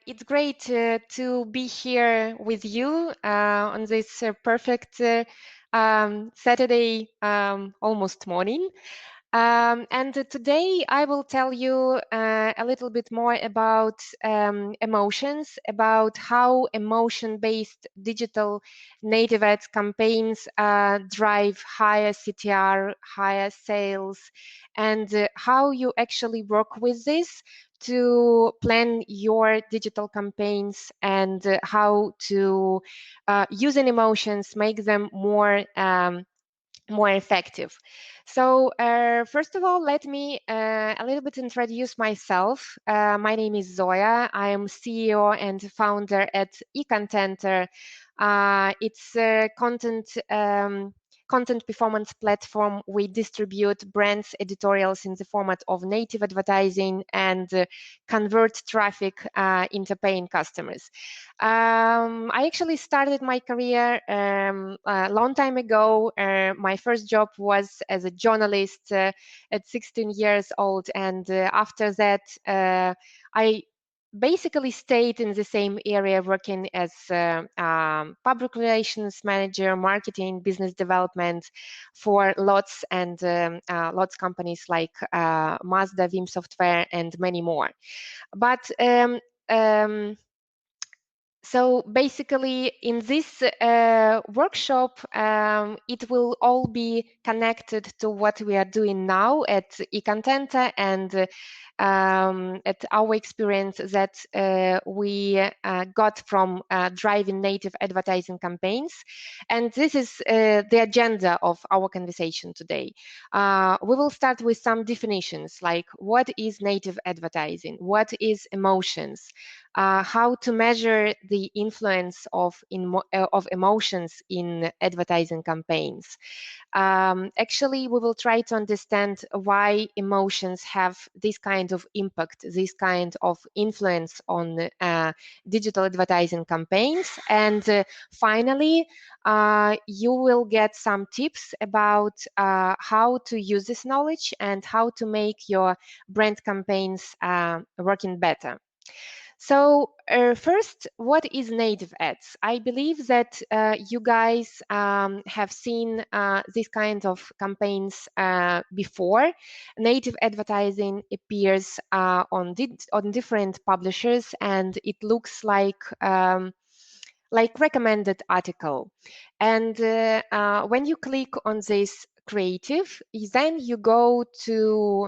It's great to be here with you on this perfect Saturday almost morning. And today I will tell you a little bit more about emotions, about how emotion-based digital native ads campaigns drive higher CTR, higher sales, and how you actually work with this to plan your digital campaigns and how to using emotions make them more effective. So first of all, let me a little bit introduce myself. My name is Zoya. I am CEO and founder at E-Contenta. It's a content performance platform. We distribute brands editorials in the format of native advertising and convert traffic into paying customers. I actually started my career a long time ago. My first job was as a journalist at 16 years old, and after that, I basically stayed in the same area, working as public relations manager, marketing, business development for lots and lots companies like Mazda, Veeam Software, and many more. But so basically, in this workshop, it will all be connected to what we are doing now at E-Contenta and at our experience that we got from driving native advertising campaigns. And this is the agenda of our conversation today. We will start with some definitions, like what is native advertising, what is emotions, how to measure the influence of emotions in advertising campaigns. Actually, we will try to understand why emotions have this kind of impact, this kind of influence on digital advertising campaigns. And finally, you will get some tips about how to use this knowledge and how to make your brand campaigns working better. So first, what is native ads? I believe that you guys have seen this kind of campaigns before. Native advertising appears on different publishers, and it looks like recommended article. And when you click on this creative, then you go to,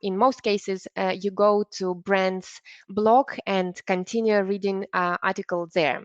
in most cases, you go to brand's blog and continue reading article there.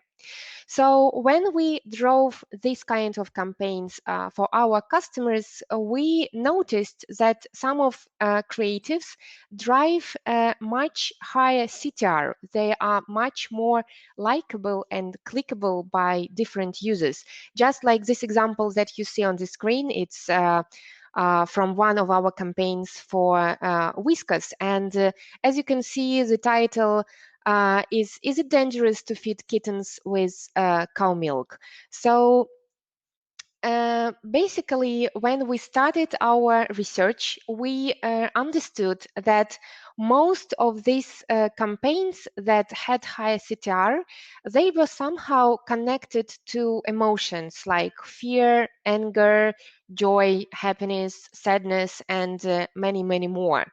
So when we drove this kind of campaigns for our customers, we noticed that some of creatives drive much higher CTR. They are much more likable and clickable by different users. Just like this example that you see on the screen, it's from one of our campaigns for Whiskas. And as you can see, the title is it dangerous to feed kittens with cow milk? So basically, when we started our research, we understood that most of these campaigns that had higher CTR, they were somehow connected to emotions like fear, anger, joy, happiness, sadness, and many, many more.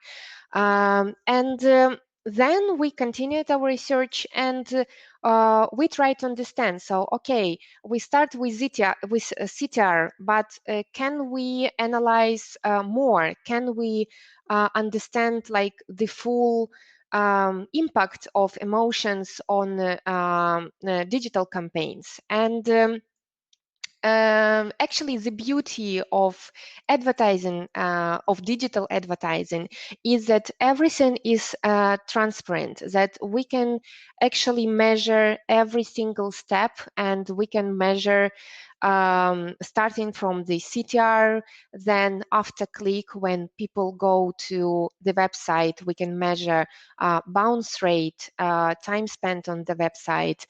Then we continued our research and we tried to understand. So, okay, we start with CTR, but can we analyze more? Can we understand like the full impact of emotions on digital campaigns? And actually, the beauty of advertising, of digital advertising, is that everything is transparent, that we can actually measure every single step, and we can measure starting from the CTR, then after click, when people go to the website, we can measure bounce rate, time spent on the website,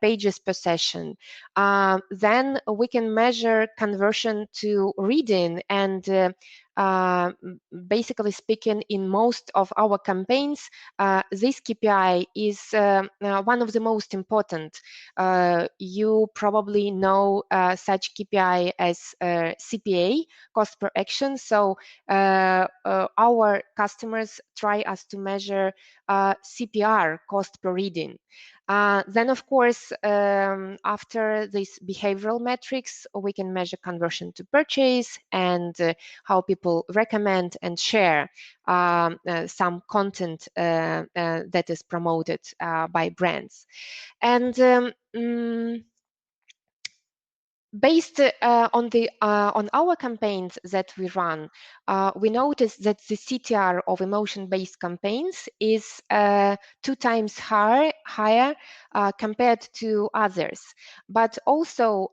pages per session. Then we can measure conversion to reading and basically speaking, in most of our campaigns, this KPI is one of the most important. You probably know such KPI as CPA, cost per action. So our customers try us to measure CPR, cost per reading. Then, of course, after these behavioral metrics, we can measure conversion to purchase and how people recommend and share some content that is promoted by brands. And based on our campaigns that we run, we noticed that the CTR of emotion-based campaigns is 2 times higher compared to others. But also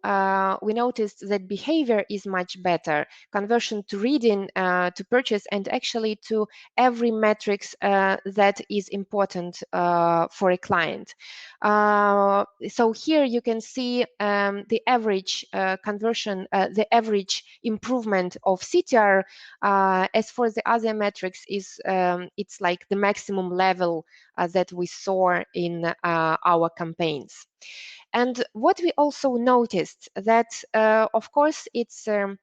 we noticed that behavior is much better, conversion to reading, to purchase, and actually to every metrics that is important for a client. So here you can see the average conversion, the average improvement of CTR. As for the other metrics, is it's like the maximum level that we saw in our campaigns. And what we also noticed that, of course, it's a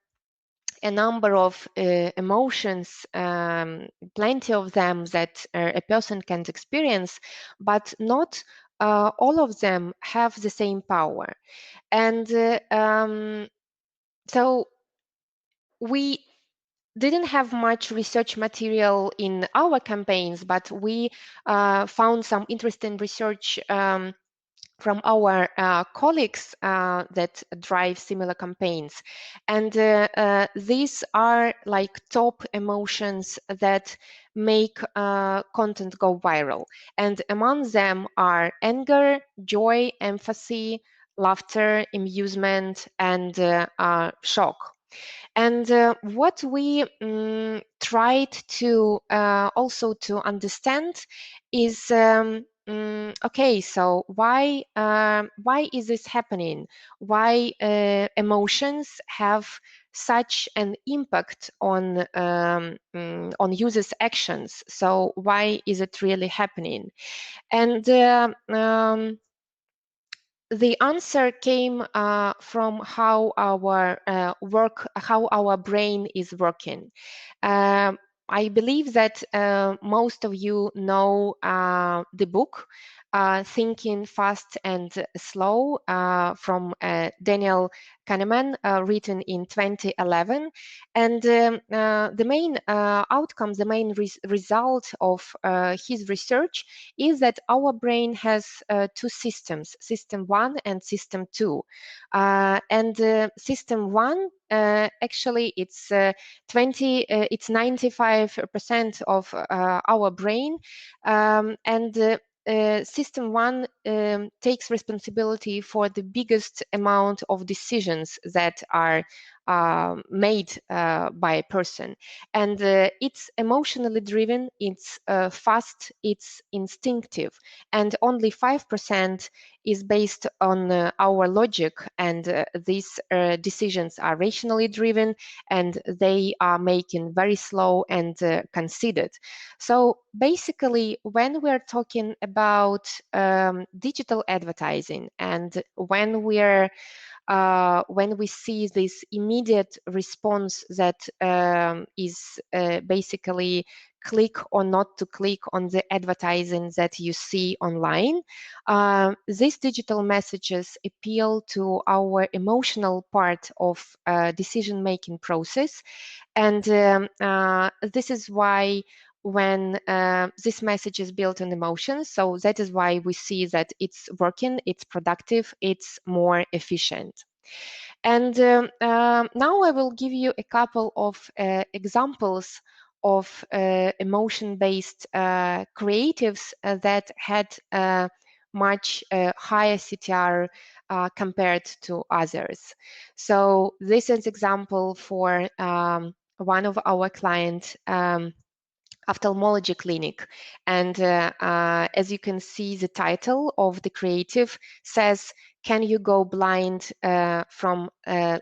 number of emotions, plenty of them that a person can experience, but not all of them have the same power. And so we didn't have much research material in our campaigns, but we found some interesting research from our colleagues that drive similar campaigns. And these are like top emotions that make content go viral. And among them are anger, joy, empathy, laughter, amusement, and shock. And what we tried to also to understand is okay, so why is this happening? Why emotions have such an impact on users' actions? So why is it really happening? And the answer came from how our brain is working. I believe that most of you know the book Thinking Fast and Slow from Daniel Kahneman, written in 2011. And the main outcome, the main result of his research is that our brain has 2 systems, system 1 and system 2. And system 1, actually, it's 95% of our brain, and system 1 takes responsibility for the biggest amount of decisions that are made by a person. And it's emotionally driven, it's fast, it's instinctive, and only 5% is based on our logic, and these decisions are rationally driven, and they are making very slow and considered. So basically, when we're talking about digital advertising, and when we see this immediate response that is basically click or not to click on the advertising that you see online, these digital messages appeal to our emotional part of decision-making process. And this is why when this message is built on emotions, so that is why we see that it's working, it's productive, it's more efficient. And now I will give you a couple of examples of emotion-based creatives that had much higher CTR compared to others. So this is example for one of our clients, ophthalmology clinic. And as you can see, the title of the creative says, "Can you go blind from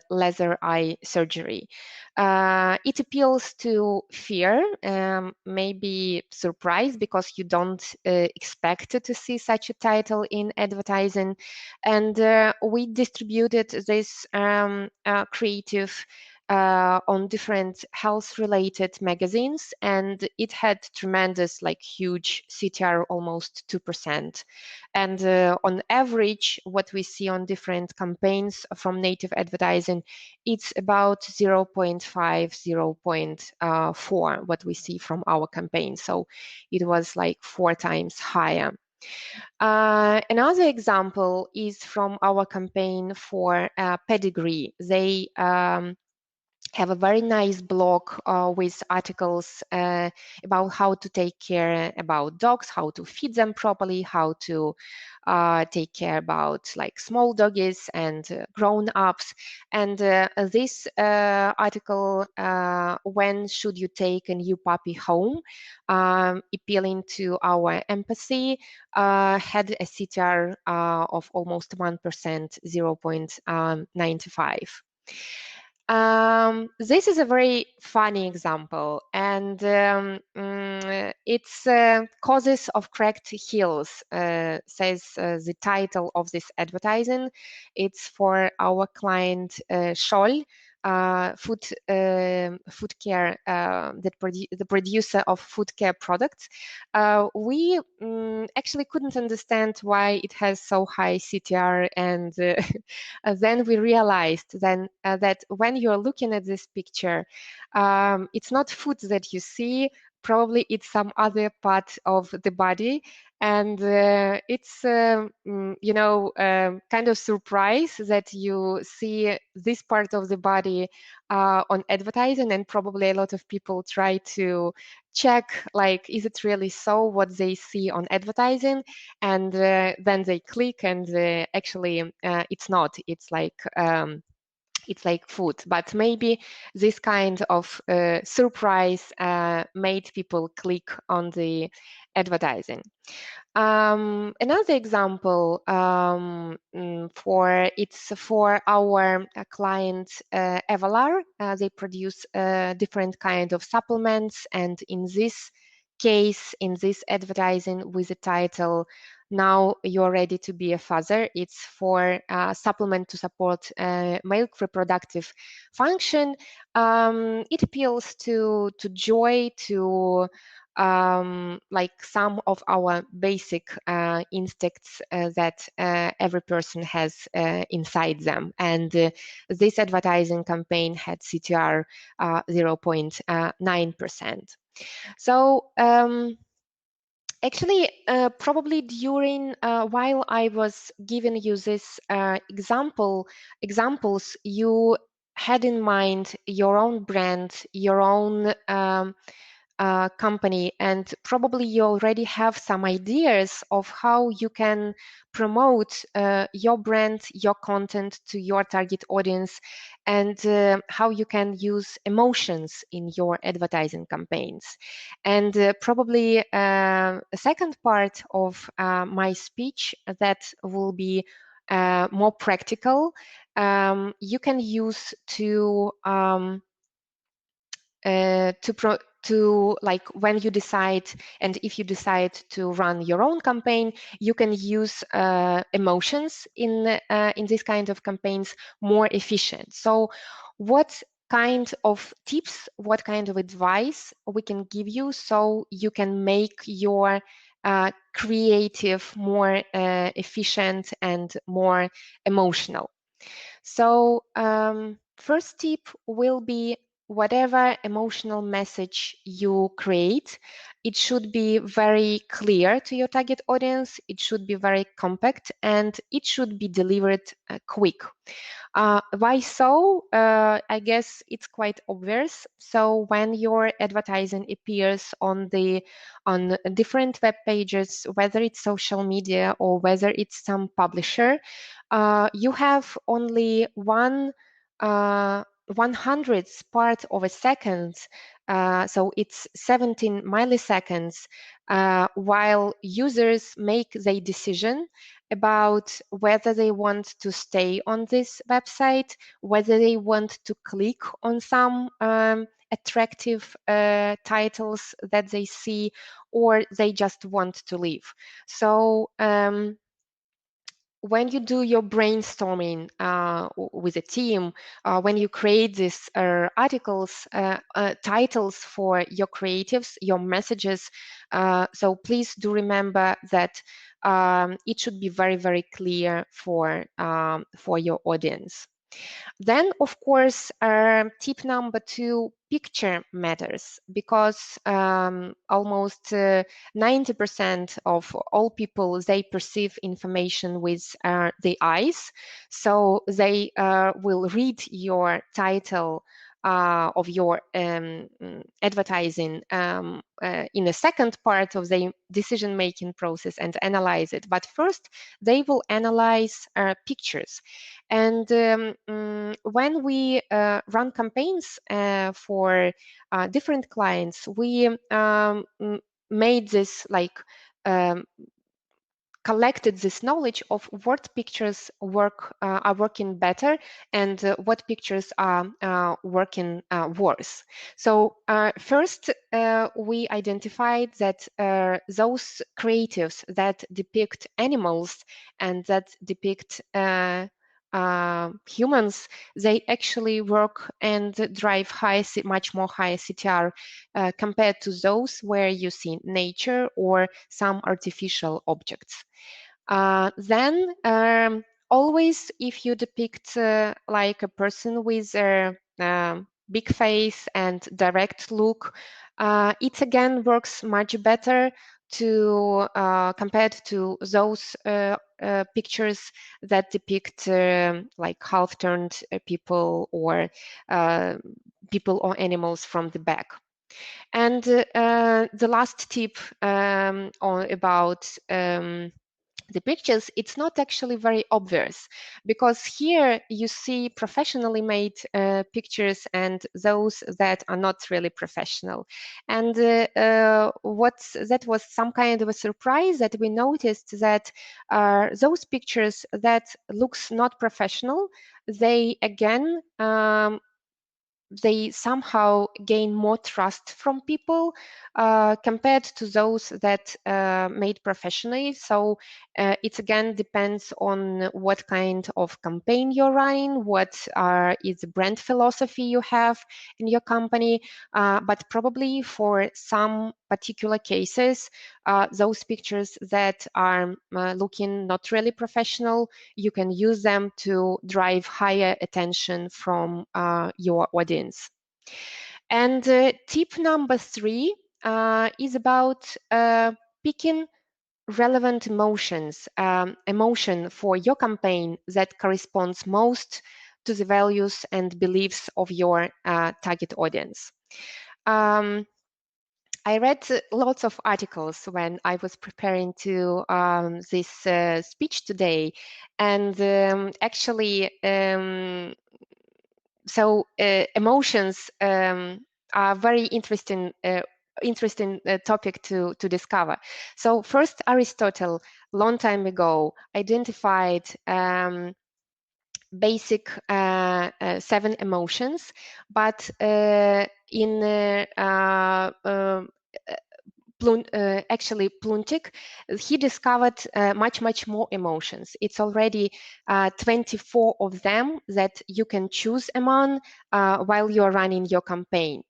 laser eye surgery?" It appeals to fear, maybe surprise, because you don't expect to see such a title in advertising. And we distributed this creative on different health-related magazines, and it had tremendous, like, huge CTR, almost 2%. And on average, what we see on different campaigns from native advertising, it's about 0.5, 0.4, what we see from our campaign. So it was like 4 times higher. Another example is from our campaign for Pedigree. They have a very nice blog with articles about how to take care about dogs, how to feed them properly, how to take care about, like, small doggies and grown-ups. And this article, "When should you take a new puppy home?" Appealing to our empathy, had a CTR of almost 1%, 0.95. This is a very funny example, and it's "Causes of Cracked Heels," says the title of this advertising. It's for our client Scholl, food care, the producer of food care products. We actually couldn't understand why it has so high CTR, and then we realized then that when you're looking at this picture, it's not food that you see, probably it's some other part of the body. And it's, kind of surprise that you see this part of the body on advertising, and probably a lot of people try to check, like, is it really so what they see on advertising? And then they click, and actually it's not. It's like food, but maybe this kind of surprise made people click on the advertising. Another example, it's for our client Evalar. They produce different kind of supplements, and in this case, in this advertising with the title, "Now You're Ready to Be a Father," it's for supplement to support milk reproductive function. It appeals to joy, to like some of our basic instincts that every person has inside them. And this advertising campaign had CTR 0.9%. So actually, probably during while I was giving you this examples, you had in mind your own brand, your own company, and probably you already have some ideas of how you can promote your brand, your content to your target audience, and how you can use emotions in your advertising campaigns. And probably a second part of my speech that will be more practical, you can use to like when you decide, and if you decide to run your own campaign, you can use emotions in this kind of campaigns more efficient. So what kind of tips, what kind of advice we can give you so you can make your creative more efficient and more emotional? So first tip will be, whatever emotional message you create, it should be very clear to your target audience, it should be very compact, and it should be delivered quick. Why so? I guess it's quite obvious. So when your advertising appears on different web pages, whether it's social media or whether it's some publisher, you have only 1/100th part of a second So it's 17 milliseconds while users make their decision about whether they want to stay on this website, whether they want to click on some attractive titles that they see, or they just want to leave. So when you do your brainstorming with a team, when you create these articles, titles for your creatives, your messages, so please do remember that it should be very, very clear for your audience. Then, of course, tip number 2, picture matters, because almost 90% of all people, they perceive information with the eyes. So they will read your title of your advertising in a second part of the decision-making process and analyze it. But first, they will analyze pictures. And when we run campaigns for different clients, we made this like collected this knowledge of what pictures are working better and what pictures are working worse. So first, we identified that those creatives that depict animals and that depict humans, they actually work and drive much more high CTR compared to those where you see nature or some artificial objects. Then always, if you depict like a person with a big face and direct look, it again works much better to compared to those pictures that depict like half-turned people or people or animals from the back. And the last tip about the pictures, it's not actually very obvious, because here you see professionally made pictures and those that are not really professional. And that was some kind of a surprise, that we noticed that those pictures that looks not professional, they again they somehow gain more trust from people compared to those that made professionally. So it again depends on what kind of campaign you're running, what is the brand philosophy you have in your company. But probably for some particular cases, those pictures that are looking not really professional, you can use them to drive higher attention from your audience. And tip number 3 is about picking relevant emotion for your campaign that corresponds most to the values and beliefs of your target audience. I read lots of articles when I was preparing to this speech today, and actually, so emotions are very interesting topic to discover. So first, Aristotle, long time ago, identified basic 7 emotions, but actually Pluntik, he discovered much more emotions. It's already 24 of them that you can choose among while you're running your campaign.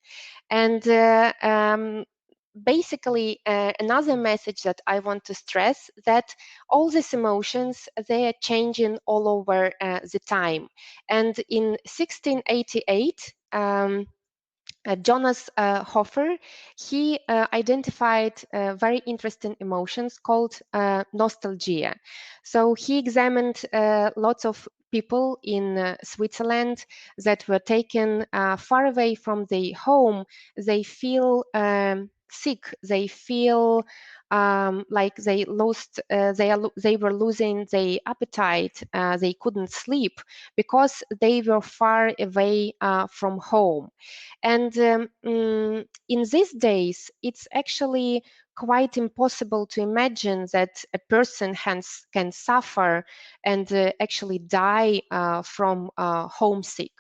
And basically, another message that I want to stress, that all these emotions, they are changing all over the time. And in 1688, Jonas Hofer, he identified very interesting emotions called nostalgia. So he examined lots of people in Switzerland that were taken far away from their home. They feel sick. They feel like they lost, they were losing their appetite. They couldn't sleep because they were far away from home. And in these days, it's actually quite impossible to imagine that a person can suffer and actually die from homesick.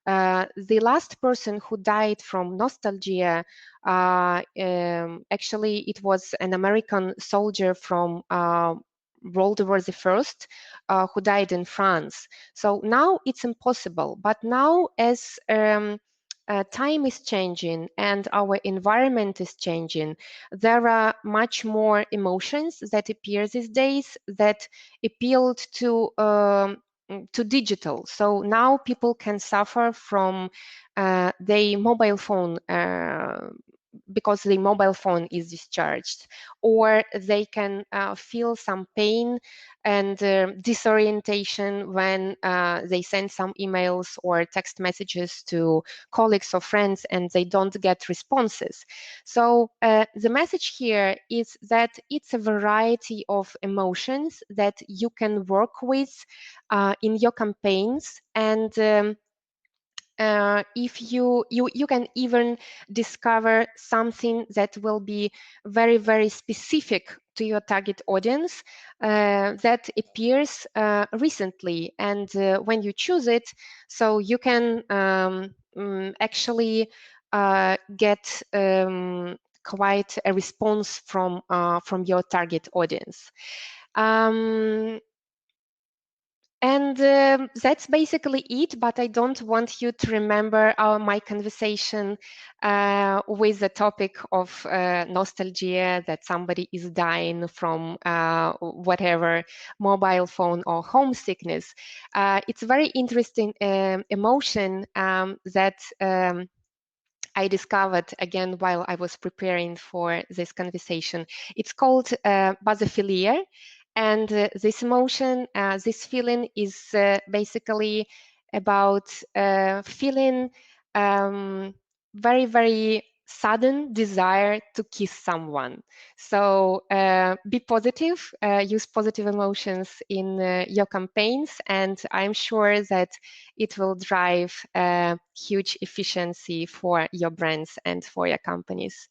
The last person who died from nostalgia, actually, it was an American soldier from World War I, who died in France. So now it's impossible. But now, as time is changing and our environment is changing, there are much more emotions that appear these days that appealed to digital. So now people can suffer from their mobile phone because the mobile phone is discharged, or they can feel some pain and disorientation when they send some emails or text messages to colleagues or friends and they don't get responses. So the message here is that it's a variety of emotions that you can work with in your campaigns, and if you can even discover something that will be very, very specific to your target audience that appears recently. And when you choose it, so you can actually get quite a response from your target audience. And that's basically it, but I don't want you to remember my conversation with the topic of nostalgia, that somebody is dying from whatever, mobile phone or homesickness. It's a very interesting emotion that I discovered again while I was preparing for this conversation. It's called basophilia. And this emotion, this feeling is basically about feeling very, very sudden desire to kiss someone. So be positive, use positive emotions in your campaigns, and I'm sure that it will drive huge efficiency for your brands and for your companies.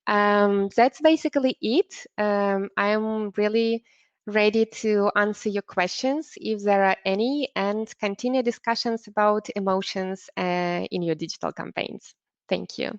That's basically it. I'm really ready to answer your questions if there are any, and continue discussions about emotions in your digital campaigns. Thank you.